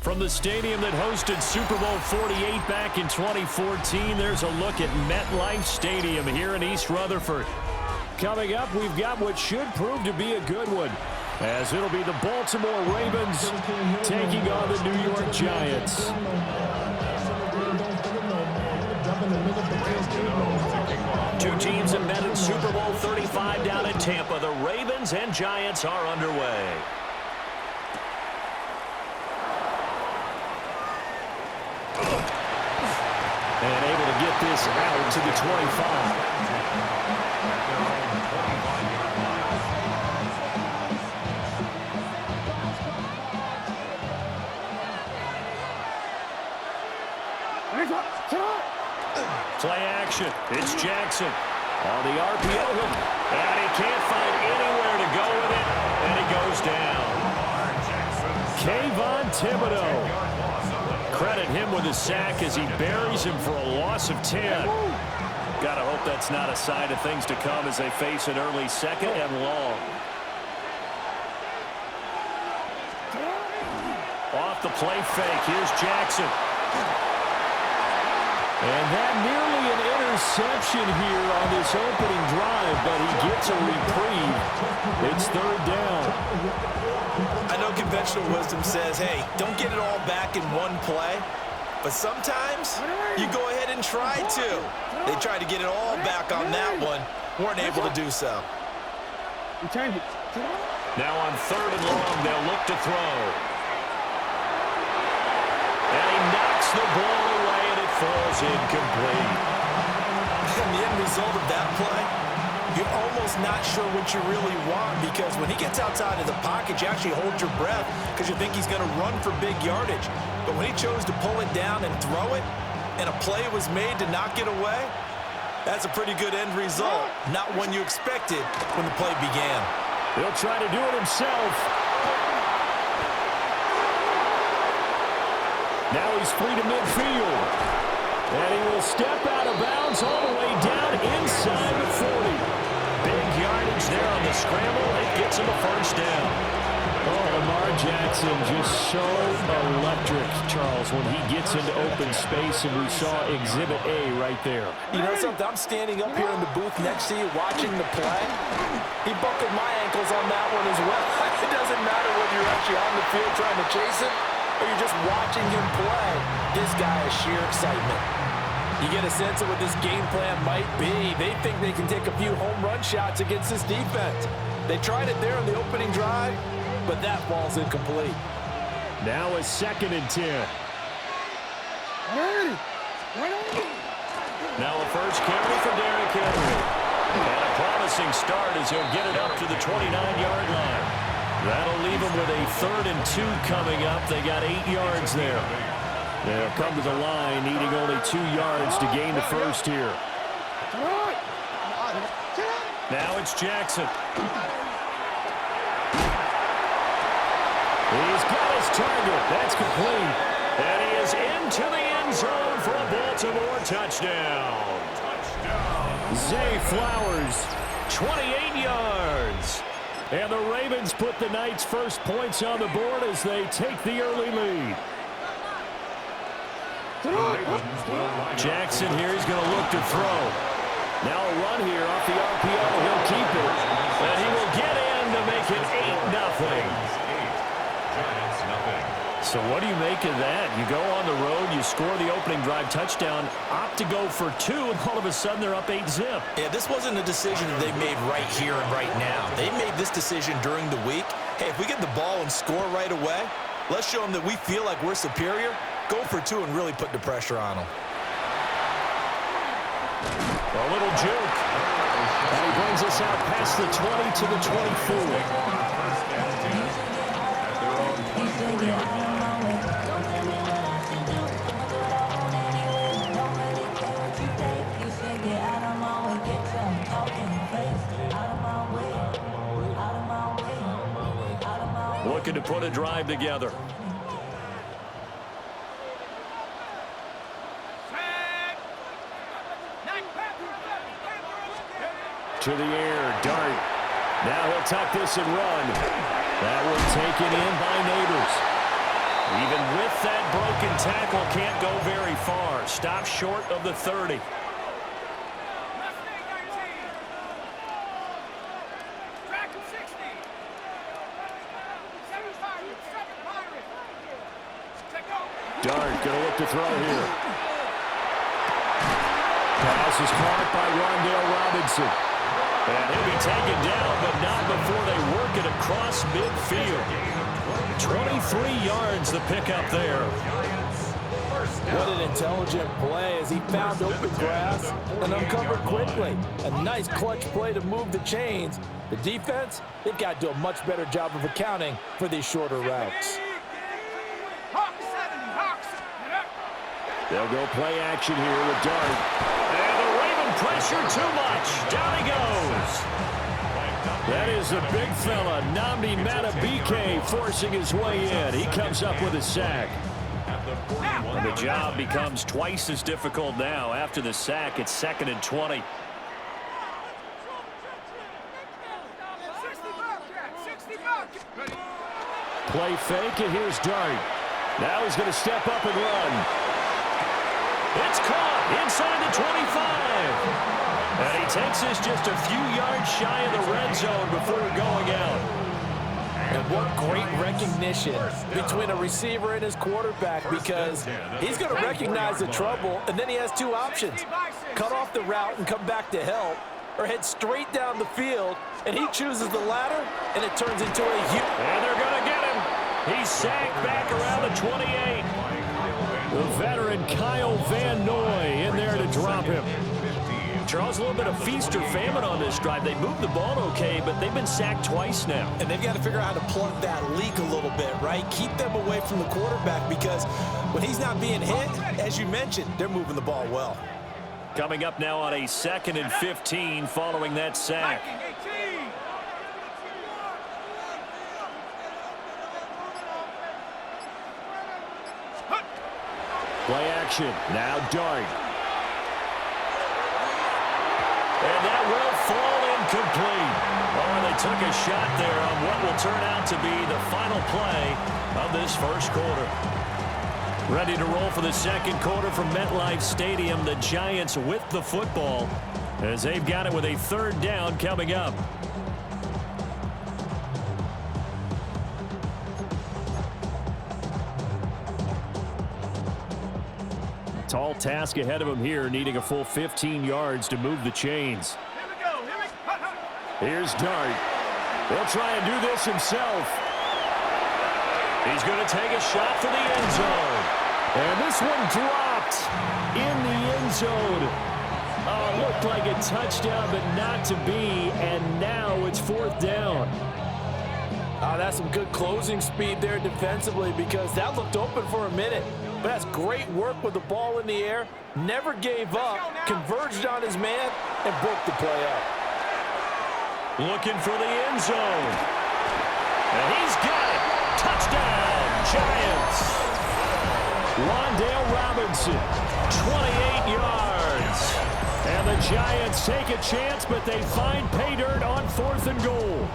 From the stadium that hosted Super Bowl 48 back in 2014, there's a look at MetLife Stadium here in East Rutherford. Coming up, we've got what should prove to be a good one, as it'll be the Baltimore Ravens taking on the New York Giants. Two teams have met in Super Bowl 35 down in Tampa. The Ravens and Giants are underway. And able to get this out to the 25. Play action. It's Jackson on the RPO. And he can't find anywhere to go with it. And he goes down. Kayvon Thibodeaux. Credit him with a sack as he buries him for a loss of 10. Gotta hope that's not a sign of things to come as they face an early second and long. Off the play fake. Here's Jackson. And that nearly an interception here on this opening drive, but he gets a reprieve. It's third down. I know conventional wisdom says, hey, don't get it all back in one play. But sometimes you go ahead and try to. They tried to get it all back on that one. Weren't able to do so. Now on third and long, they'll look to throw. And he knocks the ball away, and it falls incomplete. And the end result of that play, you're almost not sure what you really want, because when he gets outside of the pocket, you actually hold your breath because you think he's going to run for big yardage. But when he chose to pull it down and throw it, and a play was made to knock it away, that's a pretty good end result. Not one you expected when the play began. He'll try to do it himself. Now he's free to midfield. And he will step out of bounds all the way down inside the 40. Big yardage there on the scramble. It gets him a first down. Oh, Lamar Jackson just so electric, Charles, when he gets into open space, and we saw Exhibit A right there. You know something? I'm standing up here in the booth next to you watching the play. He buckled my ankles on that one as well. It doesn't matter whether you're actually on the field trying to chase it or you're just watching him play. This guy is sheer excitement. You get a sense of what this game plan might be. They think they can take a few home run shots against this defense. They tried it there in the opening drive, but that ball's incomplete. Now a 2nd and 10. Now a first carry for Derrick Henry. And a promising start as he'll get it up to the 29-yard line. That'll leave him with a 3rd and 2 coming up. They got 8 yards there. They'll come to the line, needing only 2 yards to gain the first here. Now it's Jackson. He's got his target. That's complete. And he is into the end zone for a Baltimore touchdown. Zay Flowers, 28 yards. And the Ravens put the Knights' first points on the board as they take the early lead. Jackson here is going to look to throw. Now a run here off the RPO. He'll keep it. And he will get in to make it 8-0. So what do you make of that? You go on the road, you score the opening drive touchdown, opt to go for 2, and all of a sudden they're up 8-0. Yeah, this wasn't a decision that they made right here and right now. They made this decision during the week. Hey, if we get the ball and score right away, let's show them that we feel like we're superior. Go for 2 and really put the pressure on them. A little juke. And he brings us out past the 20 to the 24. Looking to put a drive together. To the air, Dart. Now he'll tuck this and run. That one taken in by Neighbors. Even with that broken tackle, can't go very far. Stop short of the 30. Dart going to look to throw here. Pass is caught by Rondale Robinson. And he'll be taken down, but not before they work it across midfield. 23 yards the pickup there. What an intelligent play as he found open grass and uncovered quickly. A nice clutch play to move the chains. The defense, they've got to do a much better job of accounting for these shorter routes. They'll go play action here with Dart. And the Raven pressure too much. Down he goes. That is a big fella, Nnamdi Madubuike, forcing his way in. He comes up with a sack. And the job becomes twice as difficult now. After the sack, it's 2nd and 20. Play fake, and here's Dart. Now he's going to step up and run. It's caught inside the 25. And he takes this just a few yards shy of the red zone before going out. And what great recognition between a receiver and his quarterback, because he's going to recognize the trouble, and then he has two options. Cut off the route and come back to help, or head straight down the field, and he chooses the latter, and it turns into a huge... And they're going to get him. He's sacked back around the 28. The veteran Kyle Van Noy in there to drop him. Charles, a little bit of feast or famine on this drive. They moved the ball okay, but they've been sacked twice now. And they've got to figure out how to plug that leak a little bit, right? Keep them away from the quarterback, because when he's not being hit, as you mentioned, they're moving the ball well. Coming up now on a 2nd and 15 following that sack. Play action. Now Dart. And that will fall incomplete. Oh, they took a shot there on what will turn out to be the final play of this first quarter. Ready to roll for the second quarter from MetLife Stadium. The Giants with the football as they've got it with a 3rd down coming up. Tall task ahead of him here, needing a full 15 yards to move the chains. Here's Dart. He'll try and do this himself. He's going to take a shot for the end zone. And this one dropped in the end zone. Oh, looked like a touchdown, but not to be. And now it's 4th down. That's some good closing speed there defensively, because that looked open for a minute. But that's great work with the ball in the air. Never gave up, converged on his man, and broke the play up. Looking for the end zone. And he's got it. Touchdown, Giants. Rondale Robinson, 28 yards. And the Giants take a chance, but they find pay dirt on 4th and goal.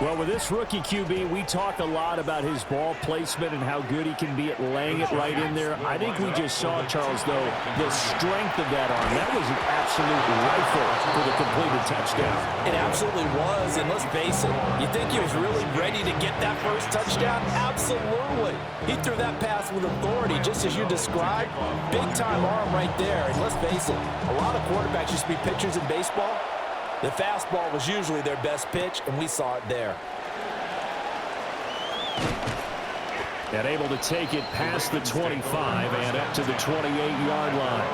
Well, with this rookie QB, we talk a lot about his ball placement and how good he can be at laying it right in there. I think we just saw, Charles, though, the strength of that arm. That was an absolute rifle for the completed touchdown. It absolutely was, and let's face it, you think he was really ready to get that first touchdown? Absolutely. He threw that pass with authority, just as you described. Big-time arm right there, and let's face it, a lot of quarterbacks used to be pitchers in baseball. The fastball was usually their best pitch, and we saw it there. And able to take it past the 25 and up to the 28-yard line.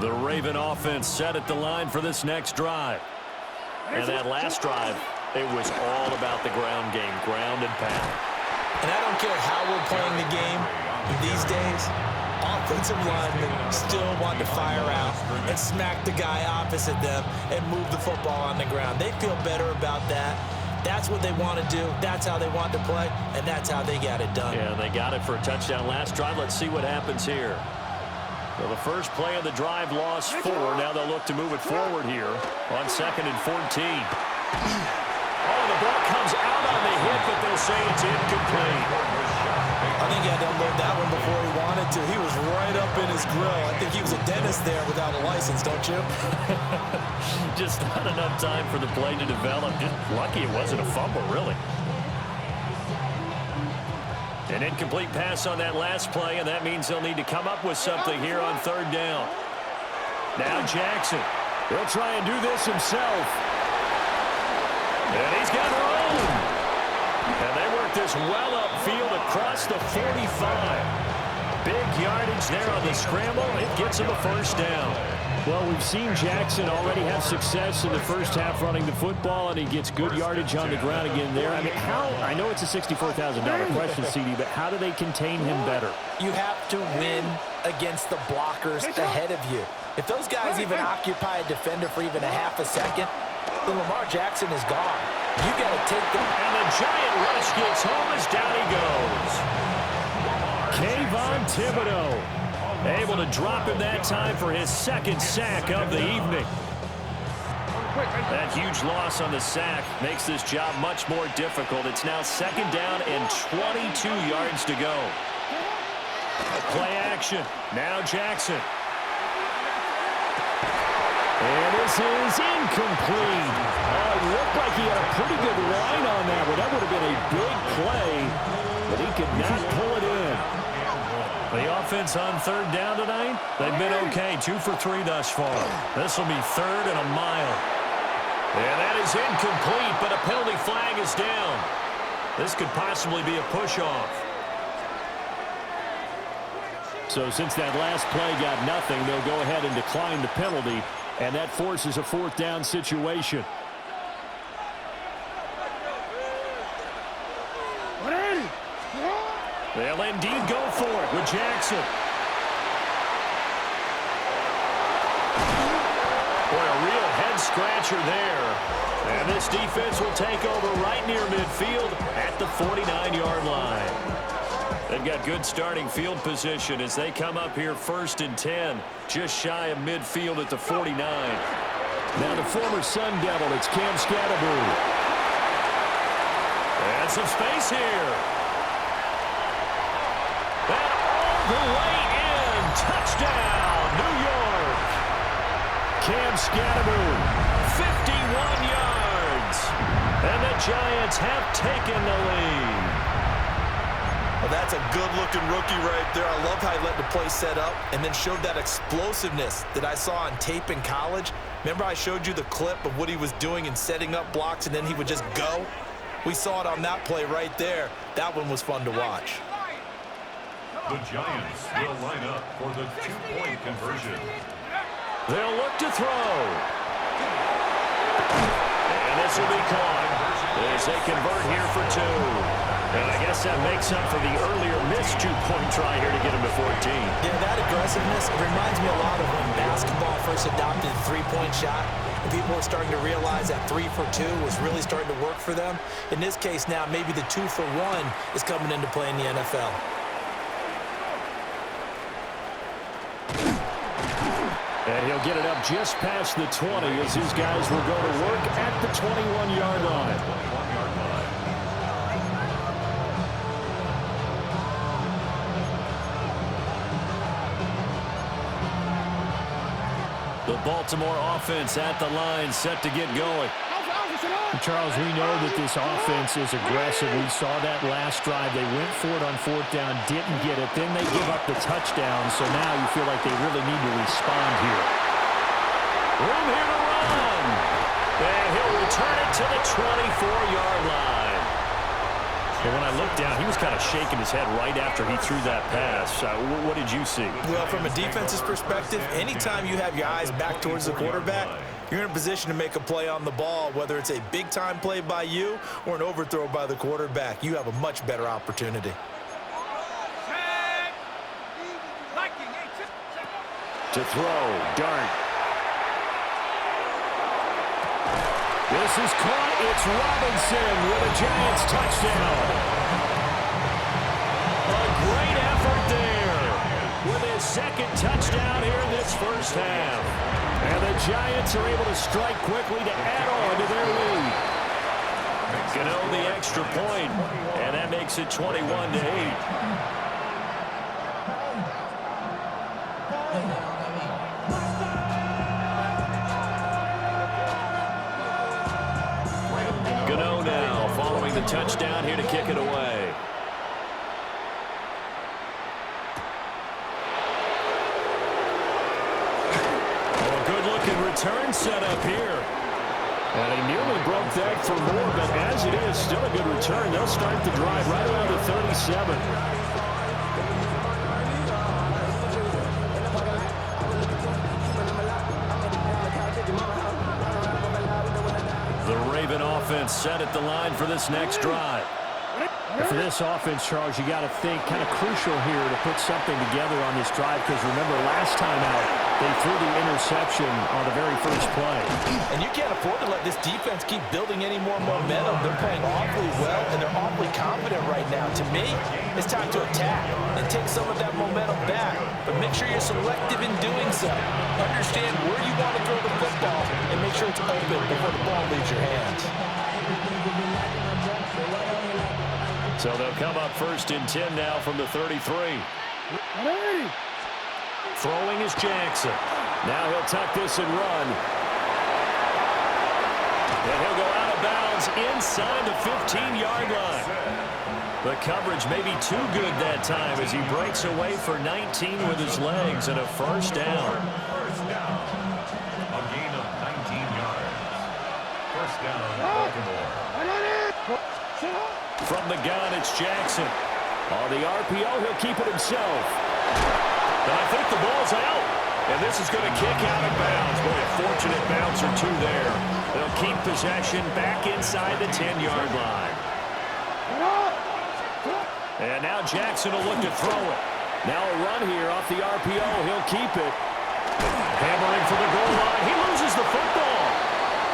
The Raven offense set at the line for this next drive. And that last drive, it was all about the ground game, ground and pound. And I don't care how we're playing the game these days, offensive linemen still want to fire out and smack the guy opposite them and move the football on the ground. They feel better about that. That's what they want to do. That's how they want to play, and that's how they got it done. Yeah, they got it for a touchdown last drive. Let's see what happens here. Well, the first play of the drive lost 4. Now they'll look to move it forward here on 2nd and 14. Oh, the ball comes out on the hit, but they'll say it's incomplete. I think he had to unload that one before he wanted to. He was right up in his grill. I think he was a dentist there without a license, don't you? Just not enough time for the play to develop. Just lucky it wasn't a fumble, really. An incomplete pass on that last play, and that means they'll need to come up with something here on 3rd down. Now Jackson. He'll try and do this himself. And he's got room. And they work this well upfield across the 45. Big yardage there on the scramble. It gets him a 1st down. Well, we've seen Jackson already have success in the first half running the football, and he gets good yardage on the ground again there. I mean, I know it's a $64,000 question, CD, but how do they contain him better? You have to win against the blockers ahead of you. If those guys even occupy a defender for even a half a second, then Lamar Jackson is gone. You got to take them. And the giant rush gets home as down he goes. Kayvon Thibodeaux able to drop him that time for his 2nd sack of the evening. That huge loss on the sack makes this job much more difficult. It's now 2nd down and 22 yards to go. Play action. Now Jackson. And this is incomplete. It looked like he had a pretty good line on that one. That would have been a big play, but he could not pull it in. The offense on 3rd down tonight, they've been okay. 2 for 3 thus far. This will be 3rd and a mile. And that is incomplete, but a penalty flag is down. This could possibly be a push-off. So since that last play got nothing, they'll go ahead and decline the penalty, and that forces a 4th down situation. They'll indeed go for it with Jackson. Boy, a real head-scratcher there. And this defense will take over right near midfield at the 49-yard line. They've got good starting field position as they come up here 1st and 10, just shy of midfield at the 49. Now the former Sun Devil, it's Cam Skattebo. And some space here. And all the way in. Touchdown, New York. Cam Skattebo, 51 yards. And the Giants have taken the lead. Well, that's a good-looking rookie right there. I love how he let the play set up and then showed that explosiveness that I saw on tape in college. Remember I showed you the clip of what he was doing and setting up blocks, and then he would just go? We saw it on that play right there. That one was fun to watch. The Giants will line up for the 2-point conversion. They'll look to throw. And this will be caught as they convert here for 2. And I guess that makes up for the earlier missed 2-point try here to get him to 14. Yeah, that aggressiveness, it reminds me a lot of when basketball first adopted the 3-point shot. And people were starting to realize that 3 for 2 was really starting to work for them. In this case now, maybe the 2 for 1 is coming into play in the NFL. And he'll get it up just past the 20 as his guys will go to work at the 21-yard line. The Baltimore offense at the line, set to get going. Charles, we know that this offense is aggressive. We saw that last drive. They went for it on 4th down, didn't get it. Then they give up the touchdown, so now you feel like they really need to respond here. Room here to run. And he'll return it to the 24-yard line. And when I looked down, he was kind of shaking his head right after he threw that pass. What did you see? Well, from a defense's perspective, anytime you have your eyes back towards the quarterback, you're in a position to make a play on the ball, whether it's a big-time play by you or an overthrow by the quarterback. You have a much better opportunity. To throw, Dart. This is caught. It's Robinson with a Giants touchdown. A great effort there with his second touchdown here in this first half. And the Giants are able to strike quickly to add on to their lead. Gano the extra point, and that makes it 21-8. Gano now following the touchdown here to kick it away. Oh, good-looking return set up here. And he nearly broke that for more, but as it is, still a good return. They'll start the drive right around the 37. The Raven offense set at the line for this next drive. And for this offense, Charles, you got to think kind of crucial here to put something together on this drive, because remember last time out, they threw the interception on the very first play. And you can't afford to let this defense keep building any more momentum. They're playing awfully well, and they're awfully confident right now. To me, it's time to attack and take some of that momentum back. But make sure you're selective in doing so. Understand where you want to throw the football and make sure it's open before the ball leaves your hands. So they'll come up 1st and 10 now from the 33. Throwing is Jackson. Now he'll tuck this and run. And he'll go out of bounds inside the 15-yard line. The coverage may be too good that time as he breaks away for 19 with his legs and a first down. First down. A gain of 19 yards. First down, Baltimore. From the gun, it's Jackson. On the RPO, he'll keep it himself. And I think the ball's out. And this is going to kick out of bounds. Boy, a fortunate bounce or two there. They'll keep possession back inside the 10-yard line. And now Jackson will look to throw it. Now a run here off the RPO. He'll keep it. Hammering for the goal line. He loses the football.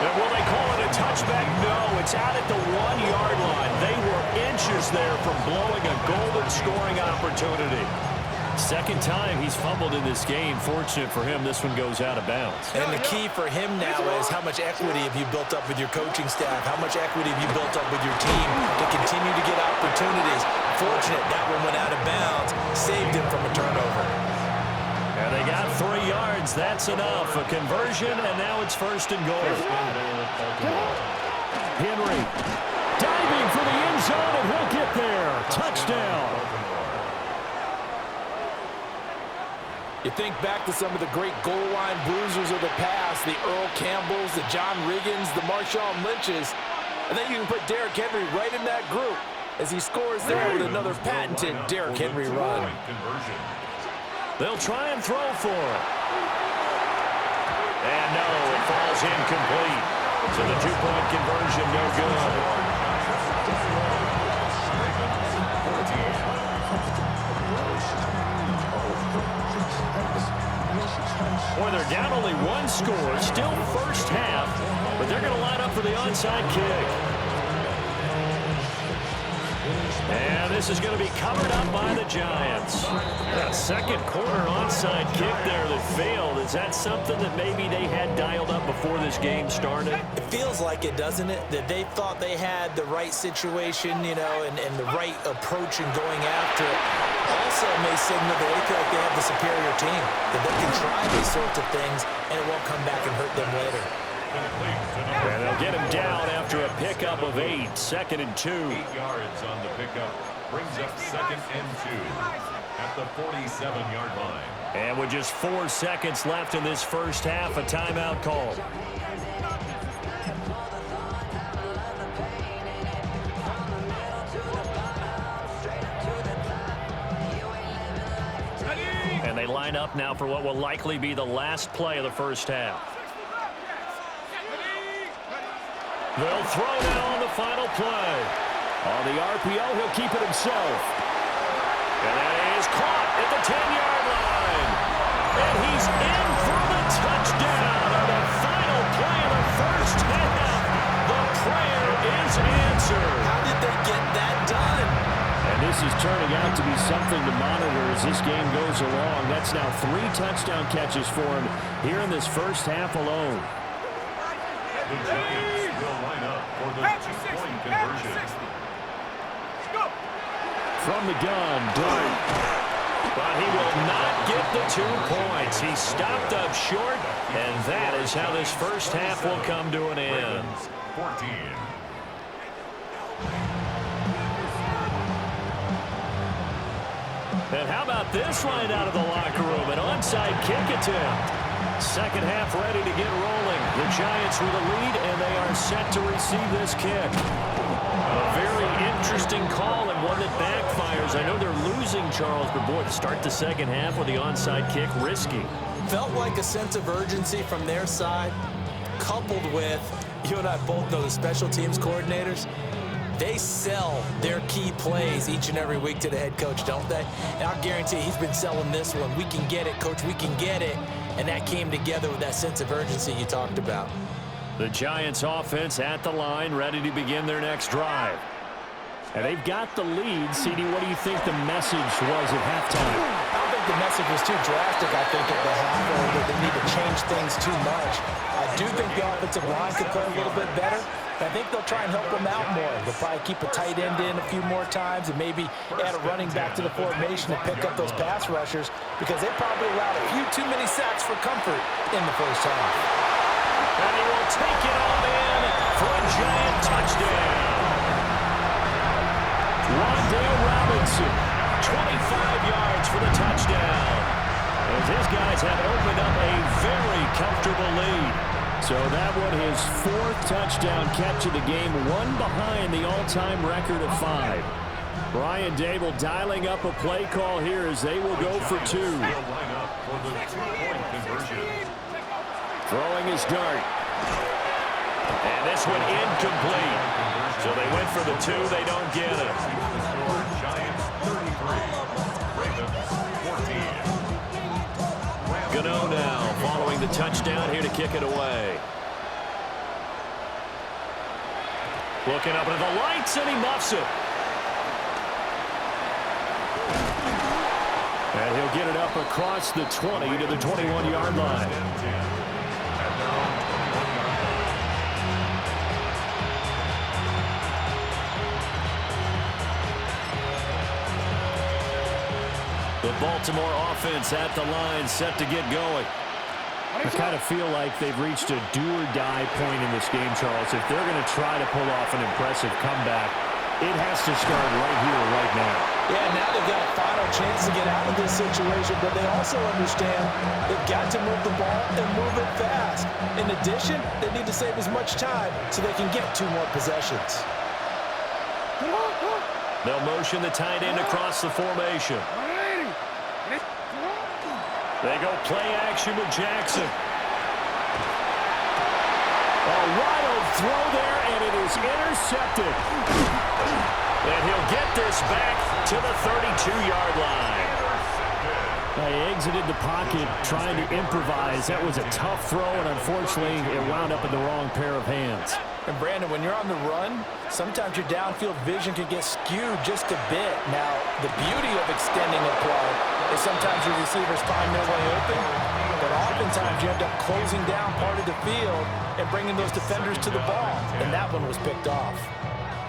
And will they call it a touchback? No, it's out at the 1-yard line. They were inches there from blowing a golden scoring opportunity. Second time he's fumbled in this game. Fortunate for him, this one goes out of bounds. And the key for him now is how much equity have you built up with your coaching staff? How much equity have you built up with your team to continue to get opportunities? Fortunate that one went out of bounds, saved him from a turnover. And they got 3 yards. That's enough. A conversion, and now it's 1st and goal. Henry diving for the end zone, and he'll get there. Touchdown. You think back to some of the great goal line bruisers of the past, the Earl Campbells, the John Riggins, the Marshawn Lynches. I think you can put Derrick Henry right in that group as he scores there with another patented Derrick Henry run. They'll try and throw for it. And no, it falls incomplete. So the 2-point conversion, no good. Boy, they're down only 1 score. Still first half, but they're going to line up for the onside kick. And this is going to be covered up by the Giants. That second quarter onside kick there that failed. Is that something that maybe they had dialed up before this game started? It feels like it, doesn't it? That they thought they had the right situation, you know, and the right approach in going after it. Also may signal that they feel like they have the superior team, that they can try these sorts of things, and it won't come back and hurt them later. And they'll get him down after a pickup of 8. 2nd and 2. 8 yards on the pickup. Brings up 2nd and 2 at the 47-yard line. And with just 4 seconds left in this first half, a timeout call. And they line up now for what will likely be the last play of the first half. They'll throw now on the final play. On the RPO, he'll keep it himself. And that is caught at the 10-yard line. And he's in for the touchdown on the final play of the first half. is answered. How did they get that done? And this is turning out to be something to monitor as this game goes along. That's now 3 touchdown catches for him here in this first half alone. The Giants will line up for the two-point conversion. From the gun, Dart. But he will not get the 2 points. He stopped up short, and that is how this first half will come to an end. 14. And how about this line out of the locker room? An onside kick attempt. Second half ready to get rolling. The Giants with a lead, and they are set to receive this kick. A very interesting call and one that backfires. I know they're losing, Charles, but boy, to start the second half with the onside kick, risky. Felt like a sense of urgency from their side, coupled with, you and I both know the special teams coordinators, they sell their key plays each and every week to the head coach, don't they? And I'll guarantee he's been selling this one. We can get it, coach, we can get it. And that came together with that sense of urgency you talked about. The Giants offense at the line, ready to begin their next drive. And they've got the lead. CD, what do you think the message was at halftime? I don't think the message was too drastic, I think, at the half, or that they need to change things too much. I do think the offensive line could play a little bit better. I think they'll try and help them out more. They'll probably keep a tight end in a few more times and maybe add a running back to the formation to pick up those pass rushers because they probably allowed a few too many sacks for comfort in the first half. And he will take it all in for a Giant touchdown. Wan'Dale Robinson, 25 yards for the touchdown. As his guys have opened up a very comfortable lead. So that one his 4th touchdown catch of the game, one behind the all-time record of 5. Brian Daboll dialing up a play call here as they will go for 2. They'll line up for the two-point conversion. Throwing his dart. And this one incomplete. So they went for the 2, they don't get it. Score Giants 33, Ravens 14. Gano now following the touchdown here to kick it away. Looking up into the lights, and he muffs it. And he'll get it up across the 20 to the 21-yard line. The Baltimore offense at the line, set to get going. I kind of feel like they've reached a do-or-die point in this game, Charles. If they're going to try to pull off an impressive comeback, it has to start right here, right now. Yeah, now they've got a final chance to get out of this situation, but they also understand they've got to move the ball and move it fast. In addition, they need to save as much time so they can get 2 more possessions. They'll motion the tight end across the formation. They go play action with Jackson. A wild throw there, and it is intercepted. And he'll get this back to the 32-yard line. They exited the pocket trying to improvise. That was a tough throw, and unfortunately, it wound up in the wrong pair of hands. And Brandon, when you're on the run, sometimes your downfield vision can get skewed just a bit. Now, the beauty of extending a play is sometimes your receivers find their way open, but oftentimes you end up closing down part of the field and bringing those defenders to the ball, and that one was picked off.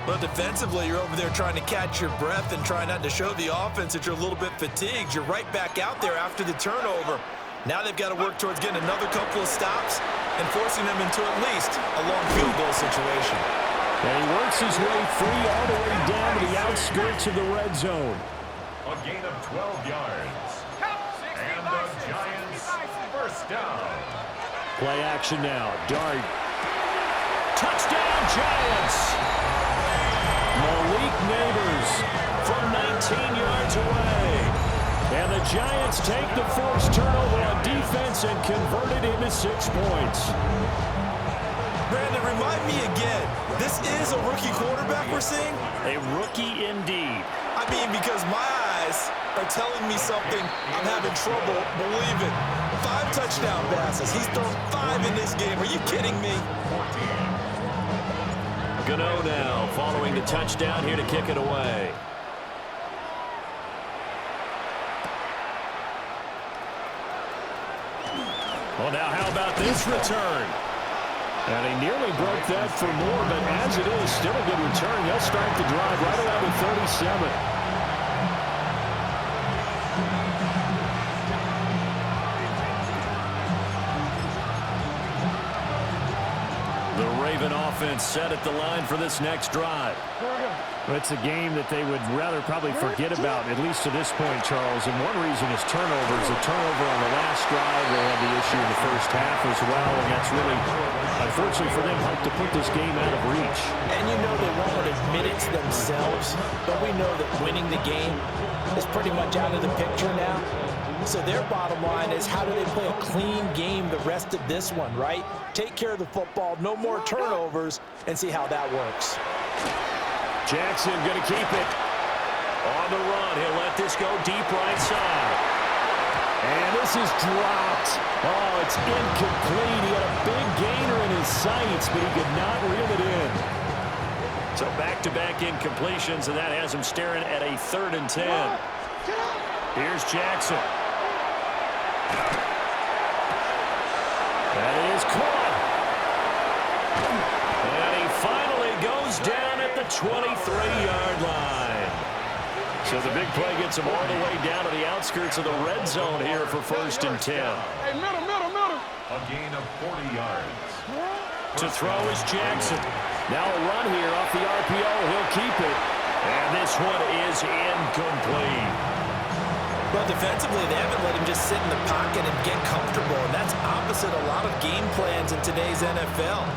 Well, defensively, you're over there trying to catch your breath and try not to show the offense that you're a little bit fatigued. You're right back out there after the turnover. Now they've got to work towards getting another couple of stops and forcing them into at least a long field goal situation. And he works his way free all the way down to the outskirts of the red zone. A gain of 12 yards. And the Giants first down. Play action now. Dart. Touchdown, Giants! Malik Neighbors from 19 yards away. And the Giants take the forced turnover on defense and convert it into 6 points. Brandon, remind me again, this is a rookie quarterback we're seeing? A rookie indeed. I mean, because my eyes are telling me something I'm having trouble believing. 5 touchdown passes. He's thrown 5 in this game. Are you kidding me? Gano now following the touchdown here to kick it away. Well, now how about this return? And he nearly broke that for more, but as it is, still a good return. He'll start the drive right around the 37. Offense set at the line for this next drive. It's a game that they would rather probably forget about, at least to this point, Charles. And one reason is turnovers. A turnover on the last drive, they had the issue in the first half as well, and that's really, unfortunately for them, helped to put this game out of reach. And you know they won't admit it to themselves, but we know that winning the game is pretty much out of the picture now. So their bottom line is, how do they play a clean game the rest of this one, right? Take care of the football, no more turnovers, and see how that works. Jackson going to keep it. On the run, he'll let this go deep right side. And this is dropped. Oh, it's incomplete. He had a big gainer in his sights, but he could not reel it in. So back-to-back incompletions, and that has him staring at a 3rd and 10. Here's Jackson. That is caught. And he finally goes down at the 23-yard line. So the big play gets him all the way down to the outskirts of the red zone here for 1st and 10. Hey, middle. A gain of 40 yards. To throw is Jackson. Now a run here off the RPO. He'll keep it. And this one is incomplete. But defensively, they haven't let him just sit in the pocket and get comfortable, and that's opposite a lot of game plans in today's NFL.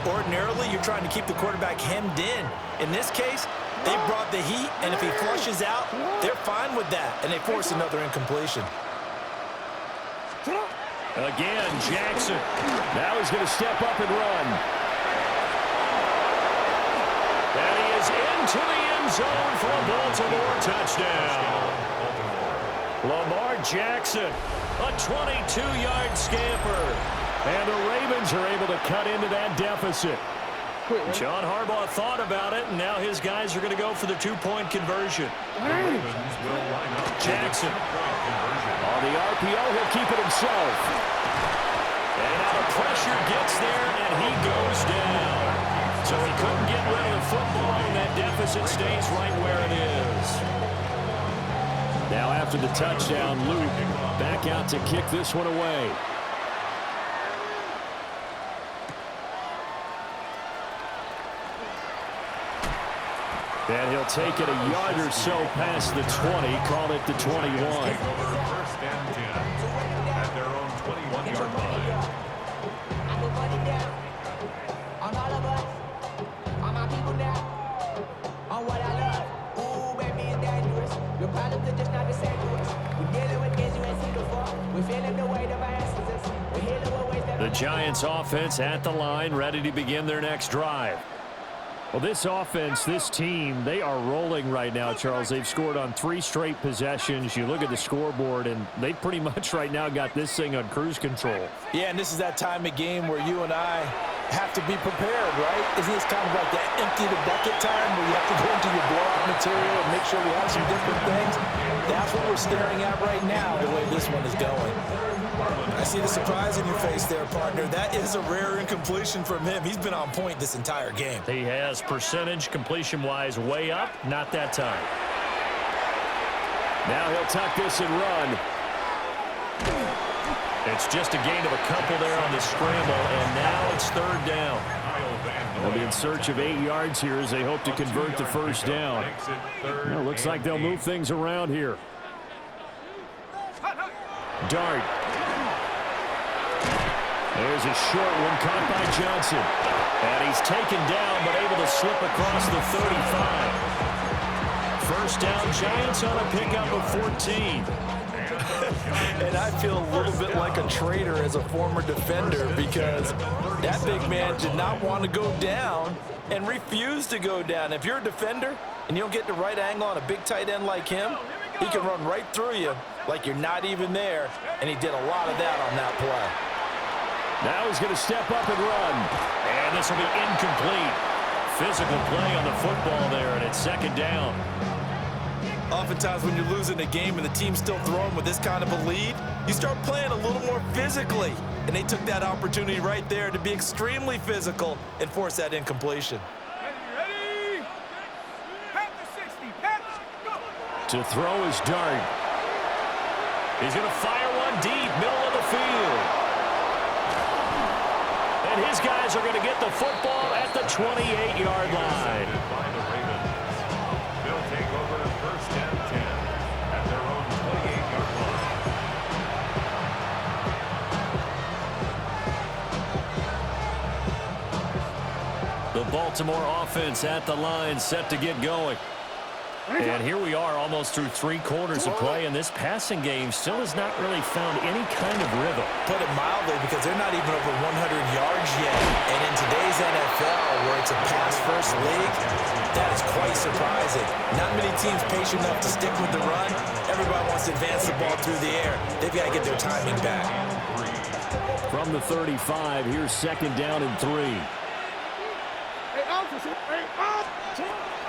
Ordinarily, you're trying to keep the quarterback hemmed in. In this case, they brought the heat, and if he flushes out, they're fine with that, and they force another incompletion. Again, Jackson. Now he's going to step up and run. And he is into the end zone for a Baltimore touchdown. Lamar Jackson, a 22-yard scamper. And the Ravens are able to cut into that deficit. John Harbaugh thought about it, and now his guys are going to go for the 2-point conversion. Jackson. On the RPO, he'll keep it himself. And now the pressure gets there, and he goes down. So he couldn't get rid of the football, and that deficit stays right where it is. Now after the touchdown, Luke back out to kick this one away. And he'll take it a yard or so past the 20, call it the 21. 1st and 10 at their own 21-yard line. The Giants offense at the line, ready to begin their next drive. Well, this offense, this team, they are rolling right now, Charles. They've scored on 3 straight possessions. You look at the scoreboard, and they pretty much right now got this thing on cruise control. Yeah, and this is that time of game where you and I have to be prepared, right? Isn't this kind of like that empty the bucket time where you have to go into your blowout material and make sure we have some different things? That's what we're staring at right now, the way this one is going. I see the surprise in your face there, partner. That is a rare incompletion from him. He's been on point this entire game. He has percentage completion-wise way up, not that time. Now he'll tuck this and run. It's just a gain of a couple there on the scramble, and now it's 3rd down. They'll be in search of 8 yards here as they hope to convert the 1st down. Well, looks like they'll move things around here. Dart. There's a short one caught by Johnson. And he's taken down, but able to slip across the 35. 1st down, Giants on a pickup of 14. And I feel a little bit like a traitor as a former defender because that big man did not want to go down and refused to go down. If you're a defender and you don't get the right angle on a big tight end like him, he can run right through you like you're not even there, and he did a lot of that on that play. Now he's going to step up and run. And this will be incomplete. physical play on the football there, and it's second down. Oftentimes when you're losing a game and the team's still throwing with this kind of a lead, you start playing a little more physically. And they took that opportunity right there to be extremely physical and force that incompletion. Ready? Pat the 60. Pat, go. To throw is Dart. He's going to fire one deep, middle of the field. And his guys are going to get the football at the 28-yard line. By the Ravens. They'll take over first and 10 at their own 28-yard line. The Baltimore offense at the line, set to get going. And here we are almost through 3 quarters of play, and this passing game still has not really found any kind of rhythm. Put it mildly, because they're not even over 100 yards yet. And in today's NFL, where it's a pass-first league, that is quite surprising. Not many teams patient enough to stick with the run. Everybody wants to advance the ball through the air. They've got to get their timing back. From the 35, here's second down and 3.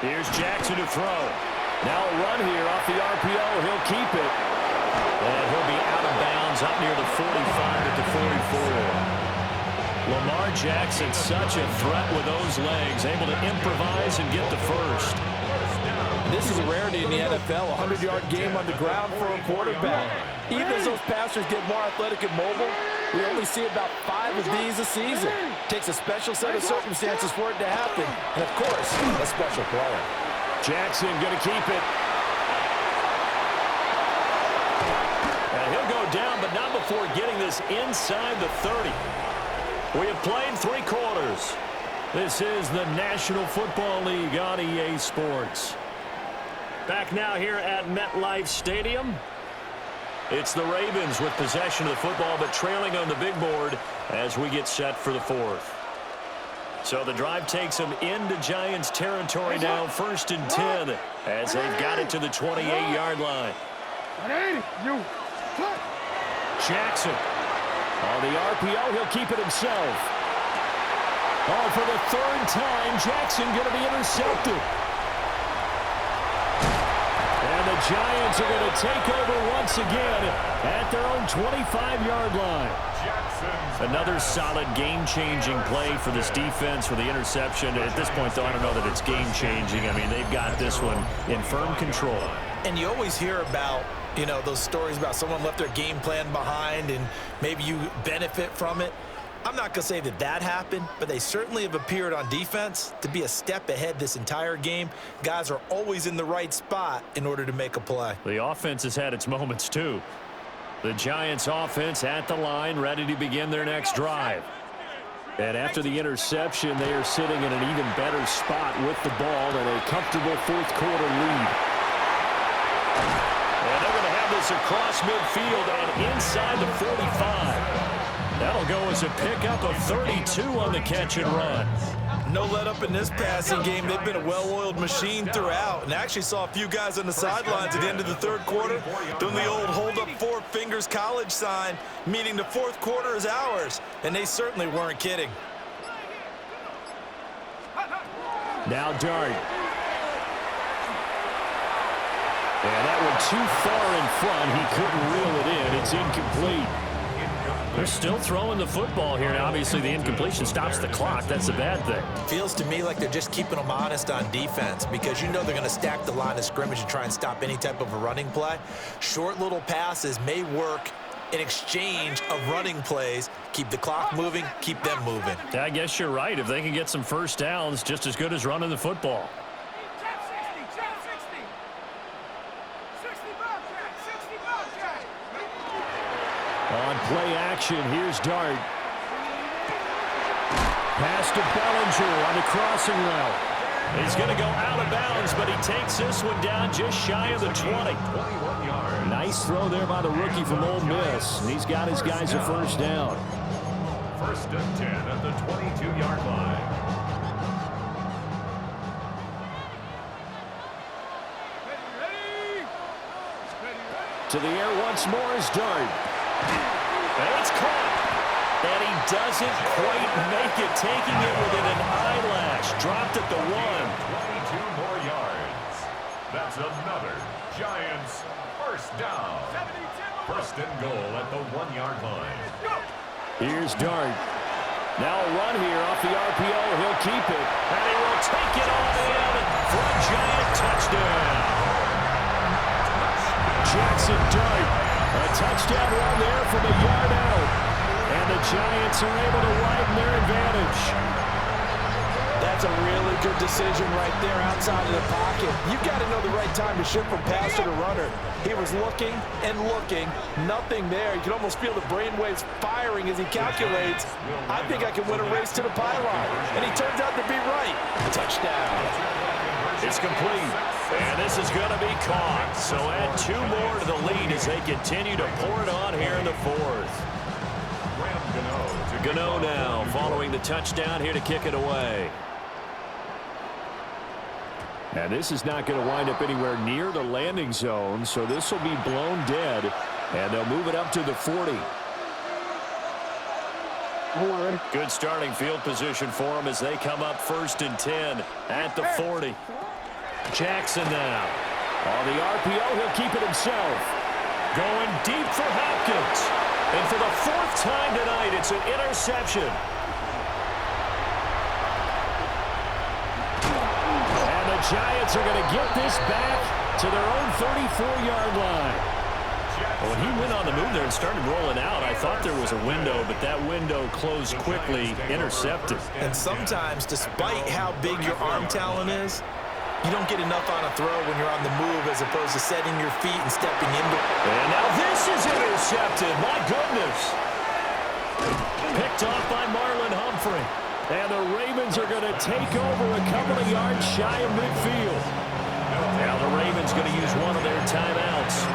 Here's Jackson to throw. Now a run here off the RPO. He'll keep it. And he'll be out of bounds up near the 45 at the 44. Lamar Jackson, such a threat with those legs, able to improvise and get the first. This is a rarity in the NFL, a 100-yard game on the ground for a quarterback. Even as those passers get more athletic and mobile, we only see about 5 of these a season. Takes a special set of circumstances for it to happen. And, of course, a special player. Jackson going to keep it. And he'll go down, but not before getting this inside the 30. We have played 3 quarters. This is the National Football League on EA Sports. Back now here at MetLife Stadium. It's the Ravens with possession of the football, but trailing on the big board as we get set for the 4th. So the drive takes them into Giants territory now, first and 10, as they've got it to the 28-yard line. Jackson. On the RPO, he'll keep it himself. Oh, for the 3rd time, Jackson going to be intercepted. And the Giants are going to take over once again at their own 25-yard line. Another solid game-changing play for this defense for the interception. At this point, though, I don't know that it's game-changing. I mean, they've got this one in firm control. And you always hear about, you know, those stories about someone left their game plan behind and maybe you benefit from it. I'm not going to say that that happened, but they certainly have appeared on defense to be a step ahead this entire game. Guys are always in the right spot in order to make a play. The offense has had its moments, too. The Giants offense at the line, ready to begin their next drive. And after the interception, they are sitting in an even better spot with the ball and a comfortable 4th quarter lead. And they're going to have this across midfield and inside the 45. That'll go as a pickup of 32 on the catch and run. No let up in this passing game. They've been a well-oiled machine throughout. And actually saw a few guys on the sidelines at the end of the 3rd quarter doing the old hold up 4 fingers college sign, meaning the 4th quarter is ours. And they certainly weren't kidding. Now Dart. And that one too far in front. He couldn't reel it in. It's incomplete. They're still throwing the football here. Now, obviously, the incompletion stops the clock. That's a bad thing. Feels to me like they're just keeping them honest on defense because you know they're going to stack the line of scrimmage and try and stop any type of a running play. Short little passes may work in exchange of running plays. Keep the clock moving, keep them moving. I guess you're right. If they can get some first downs, just as good as running the football. On play action, here's Dart. Pass to Bellinger on the crossing route. He's going to go out of bounds, but he takes this one down just shy of the 20. Nice throw there by the rookie from Ole Miss. And he's got his guys a first down. First and 10 at the 22-yard line. To the air once more is Dart. And it's caught. And he doesn't quite make it, taking it within an eyelash. Dropped at the 1. 22 more yards. That's another Giants first down. First and goal at the 1-yard line. Here's Dart. Now a run here off the RPO. He'll keep it. And he will take it all in for a Giant touchdown. Jackson Dart. A touchdown run there from a yard out. And the Giants are able to widen their advantage. That's a really good decision right there outside of the pocket. You've got to know the right time to shift from passer to runner. He was looking and looking. Nothing there. You can almost feel the brainwaves firing as he calculates. I think I can win a race to the pylon. And he turns out to be right. Touchdown. It's complete. And this is going to be caught. So add 2 more to the lead as they continue to pour it on here in the 4th. Gano now following the touchdown here to kick it away. And this is not going to wind up anywhere near the landing zone, so this will be blown dead, and they'll move it up to the 40. Good starting field position for them as they come up 1st and 10 at the 40. Jackson now. On the RPO, he'll keep it himself. Going deep for Hopkins. And for the 4th time tonight, it's an interception. And the Giants are going to get this back to their own 34-yard line. When he went on the move there and started rolling out, I thought there was a window, but that window closed quickly, intercepted. And sometimes, despite how big your arm talent is, you don't get enough on a throw when you're on the move as opposed to setting your feet and stepping into. And now this is intercepted. My goodness. Picked off by Marlon Humphrey. And the Ravens are going to take over a couple of yards shy of midfield. Now the Ravens going to use one of their timeouts.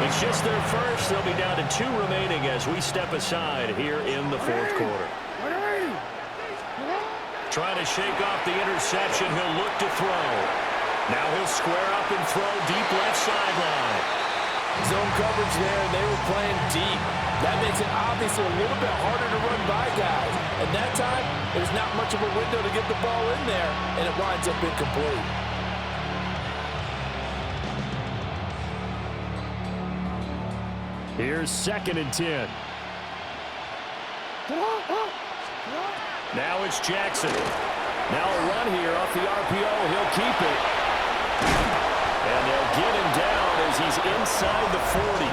It's just their first. They'll be down to 2 remaining as we step aside here in the 4th quarter. Trying to shake off the interception. He'll look to throw. Now he'll square up and throw deep left sideline. Zone coverage there, and they were playing deep. That makes it obviously a little bit harder to run by guys. And that time, there's not much of a window to get the ball in there, and it winds up incomplete. Here's 2nd and 10. Now it's Jackson. Now a run here off the RPO. He'll keep it. And they'll get him down as he's inside the 40.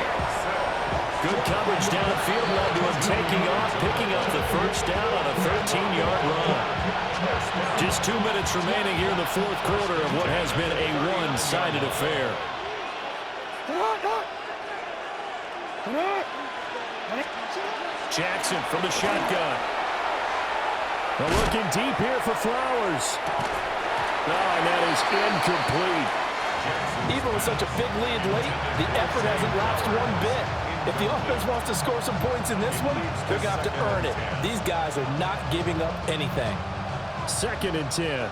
Good coverage downfield led to him taking off, picking up the 1st down on a 13-yard run. Just 2 minutes remaining here in the 4th quarter of what has been a one-sided affair. Jackson from the shotgun. They're looking deep here for Flowers. Oh, and that is incomplete. Even with such a big lead late, the effort hasn't lapsed one bit. If the offense wants to score some points in this one, they're going to have to earn it. These guys are not giving up anything. 2nd and 10.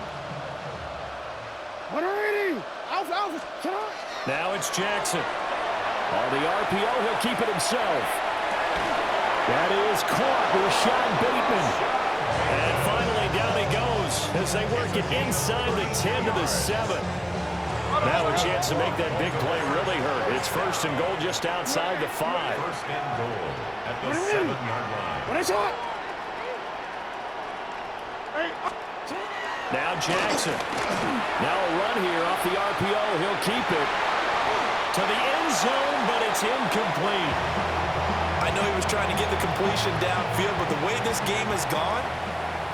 Now it's Jackson. On the RPO, he'll keep it himself. That is caught with Rashad Bateman. And finally, down he goes as they work it inside the 10 to the 7. Now a chance to make that big play really hurt. It's 1st and goal just outside the 5. 1st and goal at the 7-yard line. Now Jackson. Now a run here off the RPO. He'll keep it to the end zone, but it's incomplete. I know he was trying to get the completion downfield, but the way this game has gone,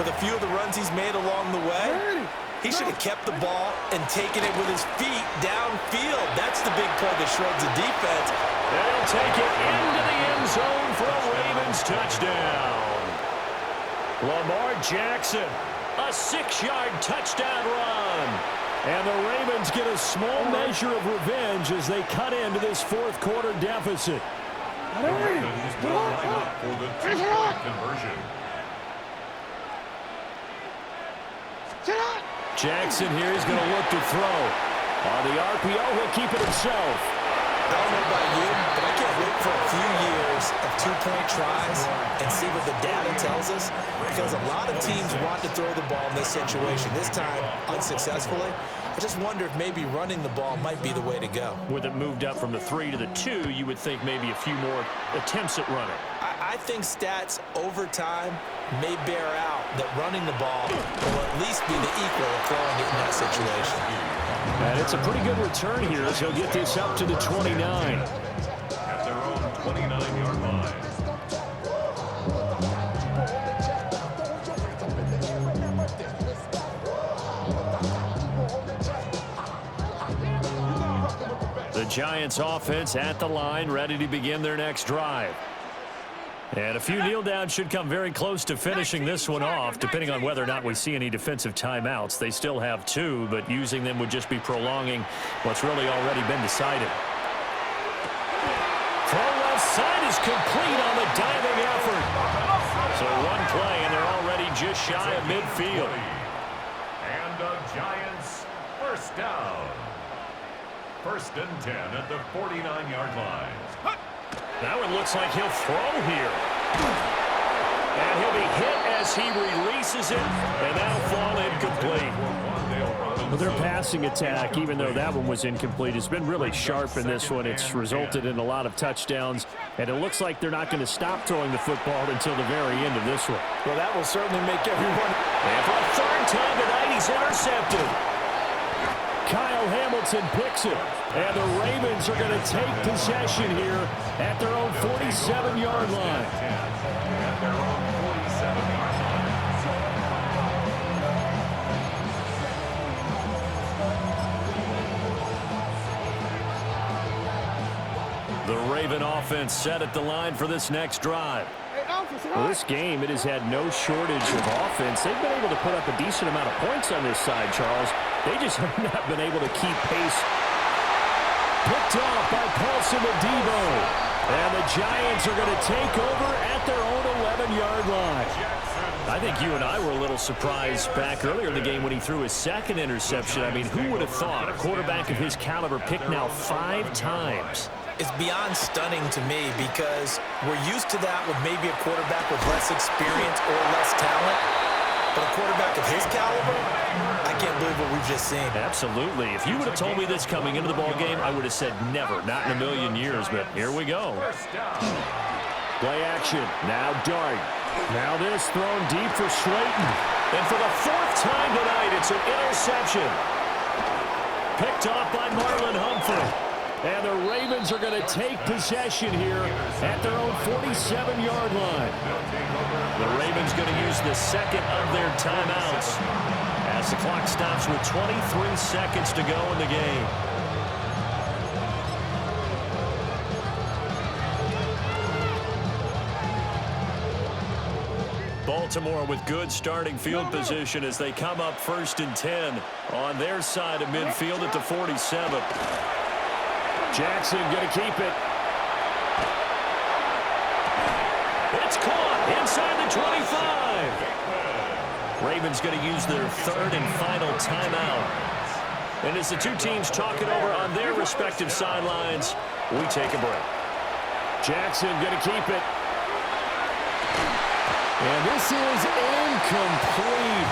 with a few of the runs he's made along the way, he should have kept the ball and taken it with his feet downfield. That's the big play that shreds the defense. They'll take it into the end zone for a Ravens touchdown. Lamar Jackson, a 6-yard touchdown run. And the Ravens get a small measure of revenge as they cut into this 4th quarter deficit. Ravens will line up for the 2-point conversion. Jackson here is going to look to throw. On the RPO, he'll keep it himself. I don't know about you, but I can't wait for a few years of two-point tries and see what the data tells us? Because a lot of teams want to throw the ball in this situation. This time, unsuccessfully. I just wonder if maybe running the ball might be the way to go. With it moved up from the 3 to the 2, you would think maybe a few more attempts at running. I think stats over time may bear out that running the ball will at least be the equal of throwing it in that situation. And it's a pretty good return here as he'll get this up to the 29. At their own 29-yard line. The Giants offense at the line, ready to begin their next drive. And a few kneel downs should come very close to finishing this one off, depending on whether or not we see any defensive timeouts. They still have 2, but using them would just be prolonging what's really already been decided. Throw left side is complete on the diving effort. So one play, and they're already just shy of midfield. And the Giants first down. 1st and 10 at the 49-yard line. That one looks like he'll throw here. And he'll be hit as he releases it, and that'll fall incomplete. Well, their passing attack, even though that one was incomplete, has been really sharp in this one. It's resulted in a lot of touchdowns, and it looks like they're not going to stop throwing the football until the very end of this one. Well, that will certainly make everyone... And for a 3rd time tonight, he's intercepted. Kyle Hamilton picks it, and the Ravens are going to take possession here at their own 47-yard line. At their own 47-yard line. The Raven offense set at the line for this next drive. Well, this game, it has had no shortage of offense. They've been able to put up a decent amount of points on this side, Charles. They just have not been able to keep pace. Picked off by Paulson Adebo. And the Giants are going to take over at their own 11-yard line. I think you and I were a little surprised back earlier in the game when he threw his 2nd interception. I mean, who would have thought a quarterback of his caliber picked now 5 times? It's beyond stunning to me because we're used to that with maybe a quarterback with less experience or less talent. But a quarterback of his caliber, I can't believe what we've just seen. Absolutely. If you would have told me this coming into the ball game, I would have said never, not in a million years. But here we go. Play action. Now Dart. Now this thrown deep for Slayton. And for the 4th time tonight, it's an interception. Picked off by Marlon Humphrey. And the Ravens are going to take possession here at their own 47-yard line. The Ravens going to use the 2nd of their timeouts as the clock stops with 23 seconds to go in the game. Baltimore with good starting field position as they come up 1st and 10 on their side of midfield at the 47. Jackson going to keep it. It's caught inside the 25. Ravens going to use their 3rd and final timeout. And as the two teams talk it over on their respective sidelines, we take a break. Jackson going to keep it. And this is incomplete.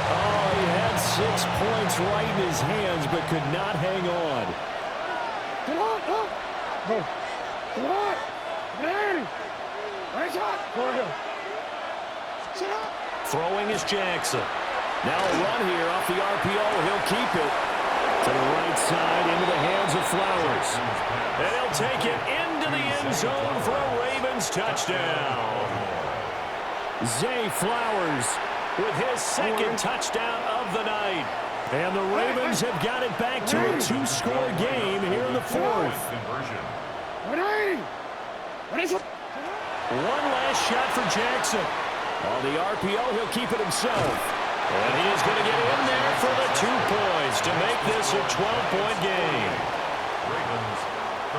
Oh, he had 6 points right in his hands, but could not hang on. Throwing is Jackson. Now a run here off the RPO. He'll keep it to the right side into the hands of Flowers. And he'll take it into the end zone for a Ravens touchdown. Zay Flowers with his 2nd touchdown of the night. And the Ravens have got it back to a 2-score game here in the 4th. One last shot for Jackson. On the RPO, he'll keep it himself. And he is going to get in there for the 2 points to make this a 12-point game.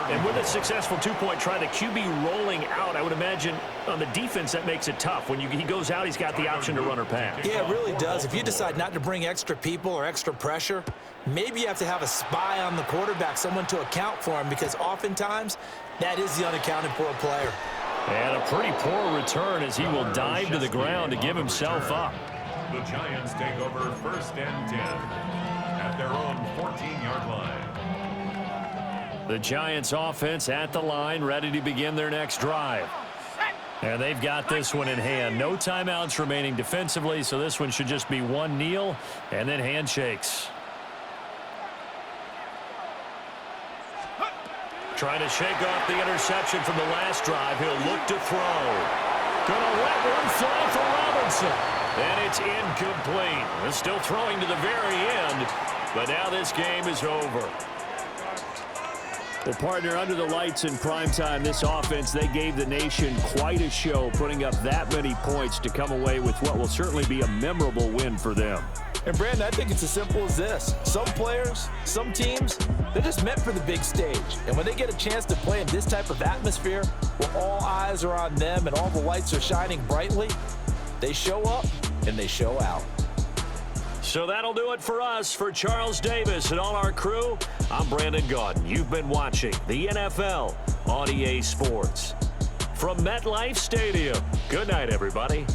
And with a successful 2-point try, the QB rolling out, I would imagine on the defense that makes it tough. When he goes out, he's got the option to run or pass. Yeah, it really does. If you decide not to bring extra people or extra pressure, maybe you have to have a spy on the quarterback, someone to account for him, because oftentimes that is the unaccounted for player. And a pretty poor return as he will dive to the ground to give himself up. The Giants take over 1st and 10 at their own 14-yard line. The Giants offense at the line, ready to begin their next drive. And they've got this one in hand. No timeouts remaining defensively, so this one should just be one kneel and then handshakes. Trying to shake off the interception from the last drive. He'll look to throw. Gonna let one fly for Robinson. And it's incomplete. They're still throwing to the very end, but now this game is over. Well, partner, under the lights in primetime, this offense, they gave the nation quite a show, putting up that many points to come away with what will certainly be a memorable win for them. And, Brandon, I think it's as simple as this. Some players, some teams, they're just meant for the big stage. And when they get a chance to play in this type of atmosphere, where all eyes are on them and all the lights are shining brightly, they show up and they show out. So that'll do it for us. For Charles Davis and all our crew, I'm Brandon Gaudin. You've been watching the NFL on EA Sports. From MetLife Stadium, good night, everybody.